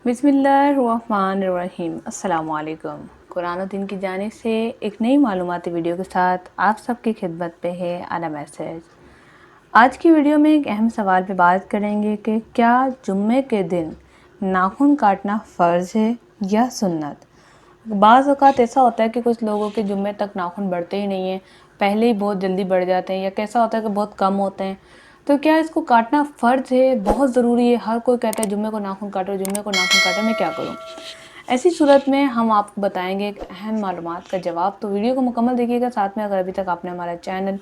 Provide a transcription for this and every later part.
बिस्मिल्लाहिर्रहमानिर्रहीम। अस्सलाम वालेकुम। कुरान और दीन की जानिब से एक नई मालूमाती वीडियो के साथ आप सबकी खिदमत पे है आना मैसेज। आज की वीडियो में एक अहम सवाल पे बात करेंगे कि क्या जुम्मे के दिन नाखून काटना फ़र्ज़ है या सुन्नत। बाज़ औक़ात ऐसा होता है कि कुछ लोगों के जुम्मे तक नाखून बढ़ते ही नहीं हैं, पहले ही बहुत जल्दी बढ़ जाते हैं, या कैसा होता है कि बहुत कम होते हैं। तो क्या इसको काटना फ़र्ज़ है, बहुत ज़रूरी है? हर कोई कहता है जुम्मे को नाखून काटो, जुम्मे को नाखून काटो, मैं क्या करूँ? ऐसी सूरत में हम आपको बताएंगे एक अहम मालूमात का जवाब। तो वीडियो को मुकम्मल देखिएगा। साथ में अगर अभी तक आपने हमारा चैनल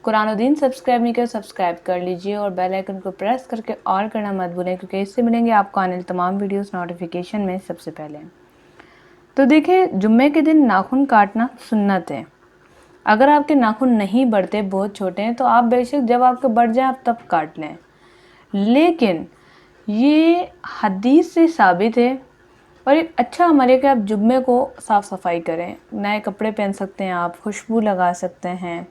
कुरान और दीन सब्सक्राइब नहीं किया, सब्सक्राइब कर लीजिए और बेल आइकन को प्रेस करके ऑल करना मत भूलें, क्योंकि इससे मिलेंगे आपको आने वाले तमाम वीडियोस नोटिफिकेशन में सबसे पहले। तो देखिए, जुम्मे के दिन नाखून काटना सुन्नत है। अगर आपके नाखून नहीं बढ़ते, बहुत छोटे हैं, तो आप बेशक जब आपके बढ़ जाए आप तब काट लें, लेकिन ये हदीस से साबित है और एक अच्छा अमल है कि आप जुम्मे को साफ़ सफाई करें। नए कपड़े पहन सकते हैं, आप खुशबू लगा सकते हैं।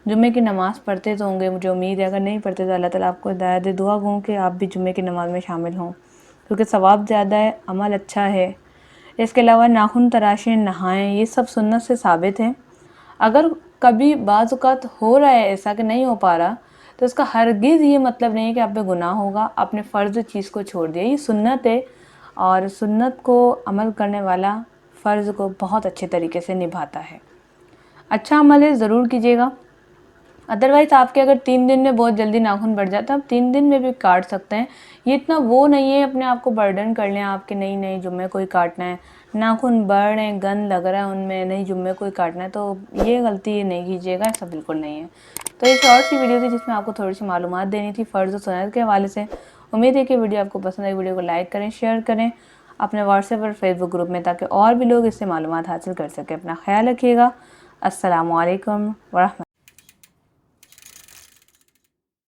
जुम्मे की नमाज़ पढ़ते तो होंगे, मुझे उम्मीद है। अगर नहीं पढ़ते तो अल्लाह ताला आपको हिदायत दे। दुआ गो कि आप भी जुम्मे की नमाज़ में शामिल हों, क्योंकि सवाब ज़्यादा है, अमल अच्छा है। इसके अलावा नाखून तराशें, नहाएं, ये सब सुन्नत से साबित है। अगर कभी बाज़ औक़ात हो रहा है ऐसा कि नहीं हो पा रहा, तो इसका हरगिज़ ये मतलब नहीं है कि आप पे गुनाह होगा, आपने फ़र्ज़ चीज़ को छोड़ दिया। ये सुन्नत है और सुन्नत को अमल करने वाला फ़र्ज़ को बहुत अच्छे तरीके से निभाता है। अच्छा अमल है, ज़रूर कीजिएगा। अदरवाइज़ आपके अगर 3 दिन में बहुत जल्दी नाखून बढ़ जाता है, आप 3 दिन में भी काट सकते हैं। ये इतना वो नहीं है अपने आप को बर्डन कर लें आपके, नहीं जुम्मे को ही काटना है। नाखून बढ़ रहे हैं, गंद लग रहा है उनमें, नहीं जुम्मे को ही काटना है, तो ये गलती नहीं कीजिएगा, ऐसा बिल्कुल नहीं है। तो एक और सी वीडियो थी जिसमें आपको थोड़ी सी मालूमात देनी थी फ़र्ज़ और सुन्नत के हवाले से। उम्मीद है कि वीडियो आपको पसंद आई। वीडियो को लाइक करें, शेयर करें अपने व्हाट्सएप और फेसबुक ग्रुप में, ताकि और भी लोग इससे मालूमात हासिल कर सकें। अपना ख्याल रखिएगा। अस्सलामु अलैकुम व रहमतुल्लाह।